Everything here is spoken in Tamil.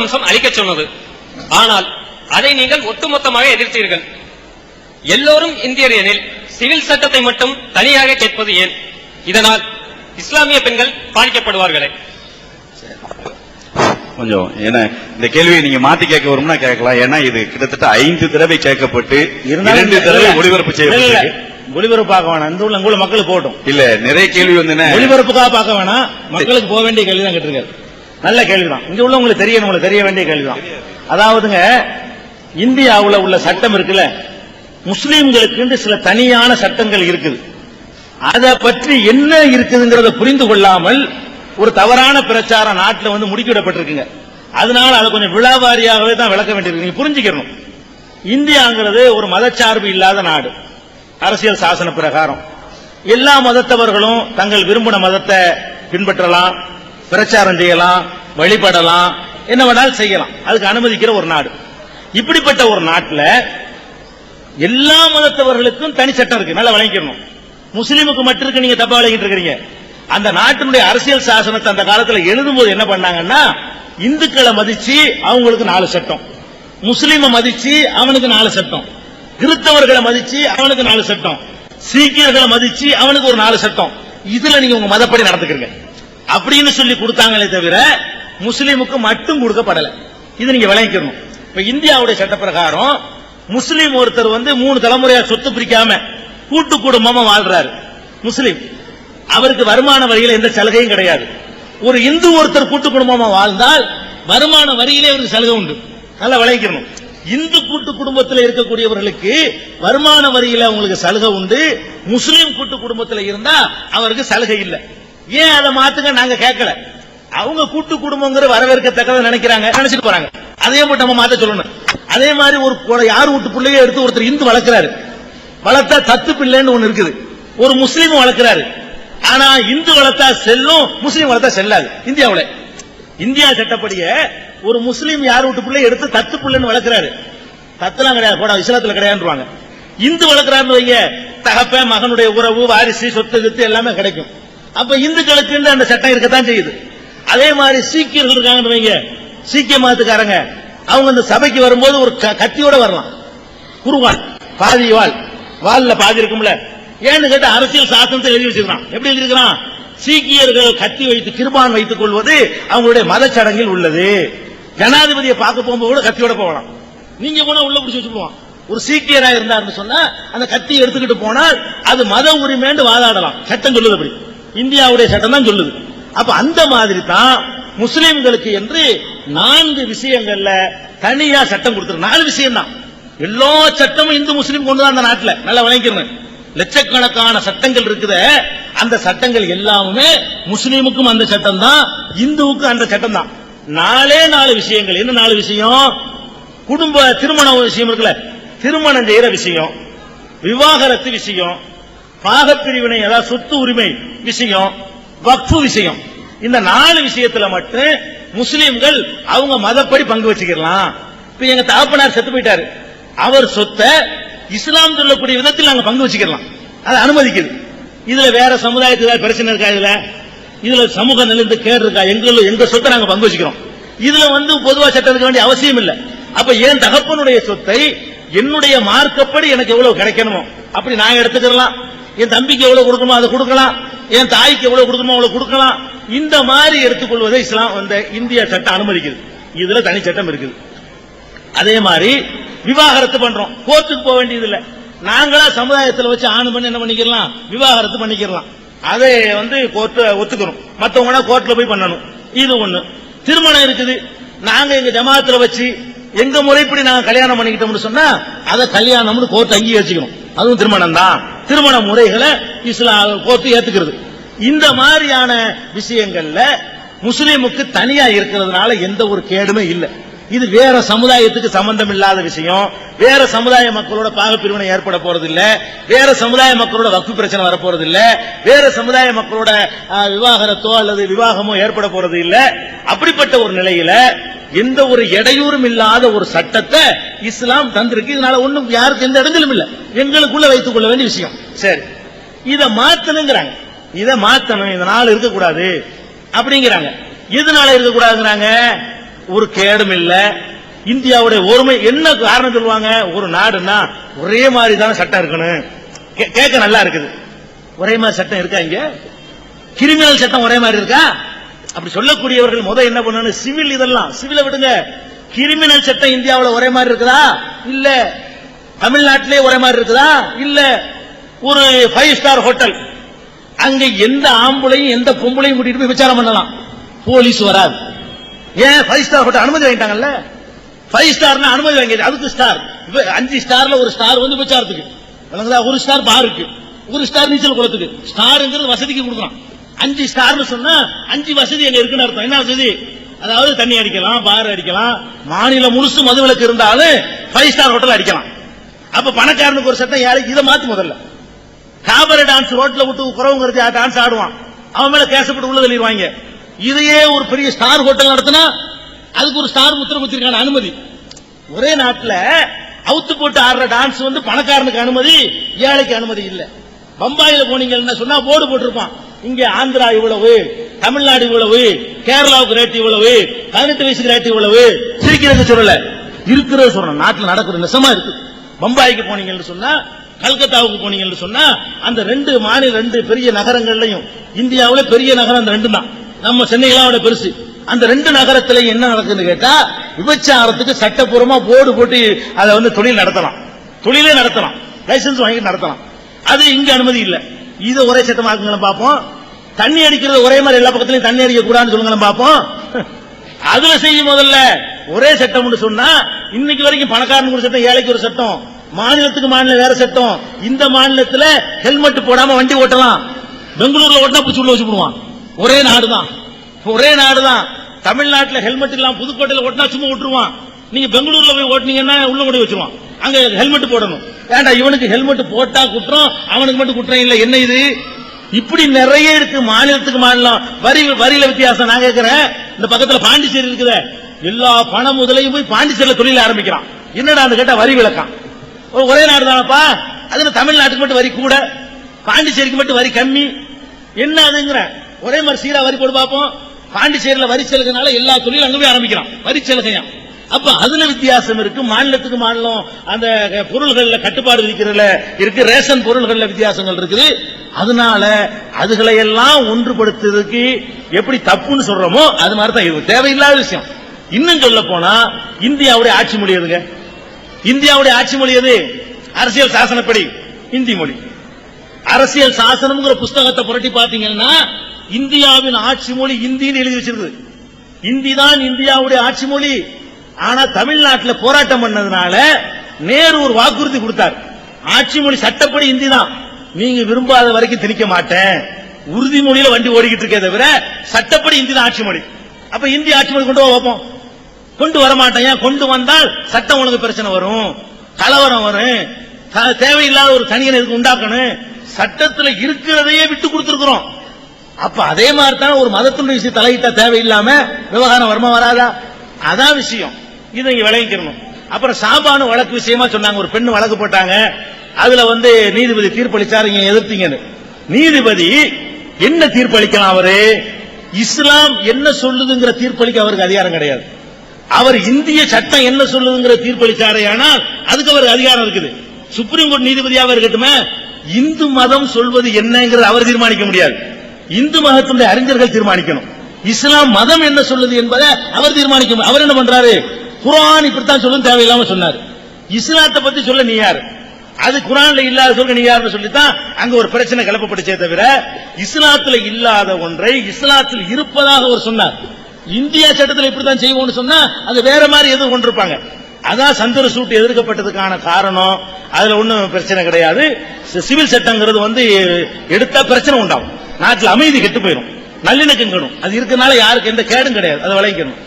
அம்சம் அளிக்க சொன்னது. ஆனால் அதை நீங்கள் ஒட்டுமொத்தமாக எதிர்த்தீர்கள். எல்லோரும் இந்தியர் எனில் சிவில் சட்டத்தை மட்டும் தனியாக கேட்பது ஏன்? இதனால் இஸ்லாமிய பெண்கள் பாதிக்கப்படுவார்களே. கொஞ்சம் ஏன்னா இந்த கேள்வியை நீங்க மாத்தி கேட்க வரும்னா கேட்கலாம். ஏன்னா இது கிட்டத்தட்ட 5 தடவை கேட்கப்பட்டு 2 தடவை ஒளிபரப்பு செய்யப்பட்டு ஒளிபரப்பு பார்க்க வேணாம். இந்த உள்ள மக்களுக்கு போட்டும் இல்ல நிறைய கேள்வி வந்து ஒளிபரப்புக்காக பார்க்க வேணாம், மக்களுக்கு போக வேண்டிய கேள்வி தான் கேட்டிருக்காரு. நல்ல கேள்விதான். இங்க உள்ள உங்களுக்கு தெரிய வேண்டிய கேள்விதான். அதாவதுங்க, இந்தியாவுல உள்ள சட்டம் இருக்குல்ல, முஸ்லீம்களுக்கு சில தனியான சட்டங்கள் இருக்குது. அதை பற்றி என்ன இருக்குதுங்கிறத புரிந்து கொள்ளாமல் ஒரு தவறான பிரச்சாரம் நாட்டில் வந்து முடுக்கிவிடப்பட்டிருக்குங்க. அதனால அதை கொஞ்சம் விழாவாரியாகவே தான் விளக்க வேண்டியிருக்கு. நீங்க புரிஞ்சுக்கணும், இந்தியாங்கிறது ஒரு மதச்சார்பு இல்லாத நாடு. அரசியல் சாசன பிரகாரம் எல்லா மதத்தவர்களும் தங்கள் விரும்பின மதத்தை பின்பற்றலாம், பிரச்சாரம் செய்யலாம், வழிபடலாம், என்ன வேணாலும் செய்யலாம். அதுக்கு அனுமதிக்கிற ஒரு நாடு. இப்படிப்பட்ட ஒரு நாட்டில் எல்லா மதத்தவர்களுக்கும் தனி சட்டம் இருக்கு. நல்லா வழங்கிக்கணும். முஸ்லீமுக்கு மட்டும் இருக்கு, நீங்க தப்பா வழங்கிட்டு இருக்கிறீங்க. அந்த நாட்டினுடைய அரசியல் சாசனத்தை அந்த காலத்தில் எழுதும் போது என்ன பண்ணாங்கன்னா, இந்துக்களை மதிச்சு அவங்களுக்கு 4 சட்டம், முஸ்லீமை மதிச்சு அவனுக்கு 4 சட்டம், கிறிஸ்தவர்களை மதிச்சு அவனுக்கு 4 சட்டம், சீக்கியர்களை மதிச்சு அவனுக்கு ஒரு 4 சட்டம். இதுல நீங்க உங்க மதப்படி நடந்துக்கிறீங்க அப்படின்னு சொல்லி கொடுத்தாங்களே தவிர முஸ்லீமுக்கு மட்டும் கொடுக்கப்படல. இது நீங்க விளங்கிக்கணும். இப்ப இந்தியாவுடைய சட்ட பிரகாரம் முஸ்லீம் ஒருத்தர் வந்து 3 தலைமுறையா சொத்து பிரிக்காம கூட்டு குடும்பமா வாழ்றாரு முஸ்லீம். அவருக்கு வருமான வரியில எந்த சலுகையும் கிடையாது. ஒரு இந்து ஒருத்தர் கூட்டு குடும்பமா வாழ்ந்தால் வருமான வரியிலே அவருக்கு சலுகை உண்டு. நல்லா விளங்கிக்கணும். இந்து கூட்டு குடும்பத்தில் இருக்கக்கூடியவர்களுக்கு வருமான வரியில உங்களுக்கு சலுகை உண்டு. முஸ்லீம் கூட்டு குடும்பத்தில் இருந்தா அவருக்கு சலுகை இல்லை. ஏன் அதை மாத்துங்க நாங்க கேட்கல. அவங்க கூட்டு குடும்பங்கிற வரவேற்கத்தக்கதை நினைக்கிறாங்க, நினைச்சிட்டு போறாங்க. அதே மட்டும் நம்ம மாத்த சொல்லணும். அதே மாதிரி ஒரு யார் வீட்டு பிள்ளைய எடுத்து ஒருத்தர் இந்து வளர்க்கிறாரு, வளர்த்தா தத்து பிள்ளைன்னு ஒண்ணு இருக்குது. ஒரு முஸ்லீம் வளர்க்கிறாரு, ஆனா இந்து வளர்த்தா செல்லும், முஸ்லீம் வளர்த்தா செல்லாது. இந்தியாவுல இந்தியா சட்டப்படிய ஒரு முஸ்லீம் யார் வீட்டு பிள்ளை எடுத்து தத்து பிள்ளைன்னு வளர்க்கிறாரு, தத்துலாம் கிடையாது, போட இஸ்லாத்துல கிடையாதுவாங்க. இந்து வளர்க்கிறாருன்னு வைங்க, தகப்ப மகனுடைய உறவு, வாரிசு, சொத்து கித்து எல்லாமே கிடைக்கும். அப்ப இந்துக்களுக்கு அந்த சட்டம் இருக்கத்தான் செய்யுது. அதே மாதிரி சீக்கியர்கள் இருக்காங்கன்னு வைங்க, சீக்கிய மதத்துக்காரங்க அவங்க இந்த சபைக்கு வரும்போது ஒரு கத்தியோட வரலாம். குருவாள், பாதி வால்ல பாதி இருக்கும்ல. ஏன்னு கேட்ட அரசியல் சாசனத்தை எழுதி வச்சிருக்கான். எப்படி எழுதிருக்கிறான்? சீக்கியர்கள் கத்தி வைத்து கிருபான் வைத்துக் கொள்வது அவங்களுடைய மத சடங்கில் உள்ளது. ஜனாதிபதியை பார்க்க போகும்போது கூட கத்தியோட போகலாம். நீங்க போனா உள்ள பிடிச்சி வச்சு போவான். ஒரு சீக்கியராக இருந்தார்னு சொன்னா அந்த கத்தி எடுத்துக்கிட்டு போனால் அது மத உரிமைன்னு வாதாடலாம். சட்டம் சொல்லுது. அப்படி இந்தியாவுடைய சட்டம் தான் சொல்லுது. அப்ப அந்த மாதிரி தான் முஸ்லிம்களுக்கு என்று 4 விஷயங்கள்ல தனியா சட்டம் கொடுத்துருக்கு. 4 விஷயம் தான். எல்லா சட்டமும் இந்து முஸ்லீம் கொண்டுதான் அந்த நாட்டில். நல்லா விளங்கிக்கணும். லட்சக்கணக்கான சட்டங்கள் இருக்குது. அந்த சட்டங்கள் எல்லாமே முஸ்லீமுக்கும் அந்த சட்டம் தான், இந்துவுக்கும் அந்த சட்டம் தான். 4 விஷயங்கள். என்ன 4 விஷயம்? குடும்ப திருமண விஷயம் இருக்குல்ல, திருமணம் செய்யற விஷயம், விவாகரத்து விஷயம், பாகப்பிரிவினை அதாவது சொத்து உரிமை விஷயம், வக்ஃபு விஷயம். இந்த 4 விஷயத்துல மட்டும் முஸ்லீம்கள் அவங்க மதப்படி பங்கு வச்சுக்கலாம். இப்ப எங்க தகப்பனார் செத்து போயிட்டாரு, அவர் சொத்தை இஸ்லாம் சொல்லக்கூடிய விதத்தில் நாங்க பங்கு வச்சுக்கலாம். அதை அனுமதிக்குது. இதுல வேற சமுதாயத்துக்கு பிரச்சனை இருக்கா? இதுல சமூக நிலைந்து கேடு இருக்கா? எங்க சொத்தை நாங்க பங்கு வச்சுக்கிறோம். இதுல பொதுவா சட்டம் இருக்க வேண்டிய அவசியம் இல்லை. அப்ப என் தகப்பனுடைய சொத்தை என்னுடைய மார்க்கப்படி எனக்கு எவ்வளவு கிடைக்கணுமோ அப்படி நாங்க எடுத்துக்கலாம். என் தம்பிக்கு எவ்வளவு கொடுக்கணுமோ அதை கொடுக்கலாம், என் தாய்க்கு எவ்வளவு கொடுக்கணுமோ அவ்வளவு கொடுக்கலாம். இந்த மாதிரி எடுத்துக்கொள்வதை இஸ்லாம் இந்திய சட்டம் அனுமதிக்குது. இதுல தனி சட்டம் இருக்குது. அதே மாதிரி விவாகரத்து பண்றோம், கோர்ட்டுக்கு போக வேண்டியது இல்லை. நாங்களா சமுதாயத்தில் வச்சு ஆணு பண்ணி என்ன பண்ணிக்கலாம், விவாகரத்து பண்ணிக்கலாம். அதை கோர்ட்டு ஒத்துக்கிறோம். மற்றவங்க கோர்ட்ல போய் பண்ணணும். இது ஒண்ணு. திருமணம் இருக்குது, நாங்க எங்க ஜமாத்துல வச்சு எங்க முறைப்படி நாங்க கல்யாணம் பண்ணிக்கிட்டோம்னு சொன்னா அதை கல்யாணம்னு கோர்ட் அங்கீகரிச்சுக்கணும். அதுவும் திருமணம் தான். திருமண முறைகளை இஸ்லாம் கோர்ட்டு ஏத்துக்கிறது. இந்த மாதிரியான விஷயங்கள்ல முஸ்லீமுக்கு தனியா இருக்கிறதுனால எந்த ஒரு கேடுமே இல்லை. இது வேற சமுதாயத்துக்கு சம்பந்தம் இல்லாத விஷயம். வேற சமுதாய மக்களோட பாகப்பிரிவினை ஏற்பட போறது இல்ல, வேற சமுதாய மக்களோட வக்ஃபு பிரச்சனை வரப்போறது இல்ல, வேற சமுதாய மக்களோட விவாகரத்தோ அல்லது விவாகமோ ஏற்பட போறது இல்ல. அப்படிப்பட்ட ஒரு நிலையில எந்த ஒரு இடையூறும் இல்லாத ஒரு சட்டத்தை இஸ்லாம் தந்திருக்கு. இதனால ஒண்ணும் யாருக்கு எந்த இடங்களும் இல்ல, எங்களுக்குள்ள வைத்துக் கொள்ள வேண்டிய விஷயம். சரி, இதை மாத்தணுங்கிறாங்க. இதை மாத்தணும், இதனால இருக்கக்கூடாது அப்படிங்கிறாங்க. எதனால இருக்கக்கூடாதுங்கிறாங்க? ஒரு கேடும் இல்ல. இந்தியாவுடைய ஒருமை என்ன காரணம் சொல்லுவாங்க? ஒரு நாடுன்னா ஒரே மாதிரி தானே சட்டம் இருக்கணும். கேட்க நல்லா இருக்குது. ஒரே மாதிரி சட்டம் இருக்கா? இங்க கிரிமினல் சட்டம் ஒரே மாதிரி இருக்கா? அப்படி சொல்லக்கூடியவர்கள் முதல் என்ன பண்ணணும்? சிவில், இதெல்லாம் சிவில விடுங்க. கிரிமினல் சட்டம் இந்தியாவில் ஒரே மாதிரி இருக்குதா? இல்ல. தமிழ்நாட்டிலே ஒரே மாதிரி இருக்குதா? இல்ல. ஒரு 5 ஸ்டார் ஹோட்டல், அங்க எந்த ஆம்பளையும் எந்த பொம்பளையும் கூட்டிட்டு போய் விசாரம் பண்ணலாம், போலீஸ் வராது. ஏன்? 5 ஸ்டார் ஹோட்டல் அனுமதி வாங்கிட்டாங்கல்ல. 5 ஸ்டார்னா அனுமதி வாங்கி, அதுக்கு ஸ்டார். 5 ஸ்டார்ல ஒரு ஸ்டார் வந்து விசாரத்துக்கு, ஒரு ஸ்டார் பாருக்கு, ஒரு ஸ்டார் நீச்சல் குளத்துக்கு. ஸ்டார்ங்கிறது வசதிக்கு கொடுக்கலாம். 5 ஸ்டார்னு சொன்னா 5 வசதி அங்க இருக்குன்னு அர்த்தம். என்ன வசதி? அதாவது தண்ணி அடிக்கலாம், பார் அடிக்கலாம், மாநிலம் முழுசு மதுவிலக்கு இருந்தாலும் 5 ஸ்டார் ஹோட்டல் அடிக்கலாம். அப்ப பணக்காரனுக்கு ஒரு சட்டம், ஏழைக்கு. இதை மாத்து. முதல்ல காபர டான்ஸ் ரோட்ல விட்டு குறவுங்கிறது டான்ஸ் ஆடுவான், அவன் மேல கேசப்பட்டு உள்ள தள்ளிடுவாங்க. இதையே ஒரு பெரிய ஸ்டார் ஹோட்டல் நடத்தினா அதுக்கு ஒரு ஸ்டார் முத்திரம் வச்சிருக்கான அனுமதி. ஒரே நாட்டில் அவுத்து போட்டு ஆடுற டான்ஸ் வந்து பணக்காரனுக்கு அனுமதி, ஏழைக்கு அனுமதி இல்ல. பம்பாயில போனீங்கன்னா சொன்னா போர்டு போட்டிருப்பான், இங்க ஆந்திரா இவ்வளவு, தமிழ்நாடு இவ்வளவு, கேரளாவுக்கு ரேட் இவ்வளவு, 18 வயசுக்கு ரேட் இவ்வளவு. சிரிக்கிறது சொல்லல, இருக்கிறது சொல்றேன். நாட்டில் நடக்கிற நெசமா இருக்கு. பம்பாய்க்கு போனீங்கன்னு சொன்னா, கல்கத்தாவுக்கு போனீங்கன்னு சொன்னா, அந்த 2 மாநில 2 பெரிய நகரங்கள்லையும், இந்தியாவில பெரிய நகரம் அந்த 2 தான். நம்ம சென்னையில பெருசு. அந்த 2 நகரத்துல என்ன நடக்குதுன்னு கேட்டா, விபச்சாரத்துக்கு சட்டப்பூர்வமா போர்டு போட்டு அதை வந்து தொழில் நடத்தலாம், தொழிலே நடத்தலாம், லைசன்ஸ் வாங்கி நடத்தலாம். அது இங்க அனுமதி இல்ல. இது ஒரே சட்டமாக்குங்களேன் பார்ப்போம். தண்ணி அடிக்கிறது ஒரே மாதிரி எல்லா பக்கத்திலையும் தண்ணி அடிக்க கூடாதுன்னு சொல்லுங்களேன் பார்ப்போம். அதுல செய்யும் முதல்ல ஒரே சட்டம் சொன்னா, இன்னைக்கு வரைக்கும் பணக்காரனுக்கு ஒரு சட்டம், ஏழைக்கு ஒரு சட்டம், மாநிலத்துக்கு மாநிலம் வேற சட்டம். இந்த மாநிலத்தில் ஹெல்மெட் போடாம வண்டி ஓட்டலாம், பெங்களூர்ல ஓட்டினா பிடிச்சி உள்ள வச்சு போடுவான். ஒரே நாடுதான், ஒரே நாடுதான். தமிழ்நாட்டில் ஹெல்மெட் இல்லாம புதுக்கோட்டையில் ஓட்டினா சும்மா விட்டுருவான். நீங்க பெங்களூர்ல போய் ஓட்டினீங்கன்னா உள்ள கொண்டு வச்சிருவான். அங்க ஹெல்மெட் போடணும். ஏண்டா இவனுக்கு ஹெல்மெட் போட்டா குற்றம், அவனுக்கு மட்டும் குற்றம் இல்ல? என்ன இது? இப்படி நிறைய இருக்கு. மாநிலத்துக்கு மாநிலம் வரியில வித்தியாசம். நான் கேட்கிறேன், இந்த பக்கத்துல பாண்டிச்சேரி இருக்குது, எல்லா பணம் முதலையும் போய் பாண்டிச்சேரியில தொழில் ஆரம்பிக்கிறான். என்னடா அந்த கேட்டா வரி விளக்கம். ஒரே நாடு தானப்பா, அதுல தமிழ்நாட்டுக்கு மட்டும் வரி கூட, பாண்டிச்சேரிக்கு மட்டும் வரி கம்மி. என்ன அதுங்கிற? ஒரே மாதிரி சீரா வரி போடு பார்ப்போம். பாண்டிச்சேரியில வரி சலுகைனால எல்லா தொழிலும் அங்க போய் ஆரம்பிக்கிறான், வரி சலுகையா. அப்ப அதுல வித்தியாசம் இருக்கு. மாநிலத்துக்கு மாநிலம் அந்த பொருள்கள்ல கட்டுப்பாடு விதிக்கிறதுல இருக்கு, ரேஷன் பொருள்கள்ல வித்தியாசங்கள் இருக்குது. அதனால அதுகளை எல்லாம் ஒன்றுபடுத்துறதுக்கு எப்படி தப்புன்னு சொல்றோமோ அது மாதிரி தான் இது தேவையில்லாத விஷயம். இன்னும் சொல்ல போனா, இந்தியாவுடைய ஆட்சி மொழி எதுங்க? இந்தியாவுடைய ஆட்சி மொழி எது? அரசியல் சாசனப்படி இந்தி மொழி. அரசியல் சாசனம்ங்கிற புஸ்தகத்தை புரட்டி பாத்தீங்கன்னா, இந்தியாவின் ஆட்சி மொழி இந்தின்னு எழுதி வச்சிருக்கு. இந்தி தான் இந்தியாவுடைய ஆட்சி மொழி. ஆனா தமிழ்நாட்டில் போராட்டம் பண்ணதுனால நேரு ஒரு வாக்குறுதி கொடுத்தார், ஆட்சி மொழி சட்டப்படி இந்தி தான், நீங்க விரும்பாத வரைக்கும் திணிக்க மாட்டேன். உறுதிமொழியில வண்டி ஓடிக்கிட்டு இருக்கே தவிர சட்டப்படி இந்தி தான் ஆட்சி மொழி. அப்ப இந்தி ஆட்சி மொழி கொண்டு வைப்போம், கொண்டு வர மாட்டேன். கொண்டு வந்தால் சட்டம் ஒழுங்கு பிரச்சனை வரும், கலவரம் வரும், தேவையில்லாத ஒரு தனியனை இதுக்கு உண்டாக்கணும். சட்டத்தில் இருக்கிறதையே விட்டு கொடுத்திருக்கிறோம். அப்ப அதே மாதிரி தான் ஒரு மதத்தினுடைய விஷயம் தலையிட்டா தேவையில்லாம விவகாரம் வருமா வராதா? அதான் விஷயம். இதை இங்க விளங்கிக்கணும். அப்புறம் சாபானு வழக்கு விஷயமா சொன்னாங்க, ஒரு பெண் வழக்கு போட்டாங்க. அதுல நீதிபதி தீர்ப்பளிச்சாரு, நீங்க எதிர்த்தீங்கன்னு. நீதிபதி என்ன தீர்ப்பளிக்கலாம்? அவரு இஸ்லாம் என்ன சொல்லுதுங்கிற தீர்ப்பளிக்க அவருக்கு அதிகாரம் கிடையாது. அவர் இந்திய சட்டம் என்ன சொல்லுதுங்கிற தீர்ப்பளிச்சாரே, ஆனால் அதுக்கு அவருக்கு அதிகாரம் இருக்குது. சுப்ரீம் கோர்ட் நீதிபதியாக இருக்கட்டுமே, இந்து மதம் சொல்வது என்னங்கிறது அவர் தீர்மானிக்க முடியாது. இந்து மதத்தினுடைய அறிஞர்கள் தீர்மானிக்கணும். இஸ்லாம் மதம் என்ன சொல்லுது என்பதை அவர் தீர்மானிக்க. அவர் என்ன பண்றாரு? குர்ஆன் இப்படித்தான் சொல்லும், தேவையில்லாம சொன்னார். இஸ்லாத்தை பத்தி சொல்ல நீ யாரு? அது குர்ஆன்ல இல்லாத சொல்ல நீ யாருன்னு சொல்லித்தான் அங்க ஒரு பிரச்சனை கிளப்பப்பட்டுச்சே தவிர, இஸ்லாத்துல இல்லாத ஒன்றை இஸ்லாத்தில் இருப்பதாக அவர் சொன்னார். இந்தியா சட்டத்தில் இப்படித்தான் செய்வோம்னு சொன்னா அது வேற மாதிரி எதுவும் கொண்டிருப்பாங்க. அதான் சந்திர சூட் எதிர்க்கப்பட்டதுக்கான காரணம். அதுல ஒன்னும் பிரச்சனை கிடையாது. சிவில் சட்டங்கிறது எடுத்தா பிரச்சனை உண்டாகும், நாட்டில் அமைதி கெட்டு போயிடும், நல்லிணக்கம் கெடும். அது இருக்கனால யாருக்கு எந்த கேடும் கிடையாது, அதை விளைவிக்கணும்.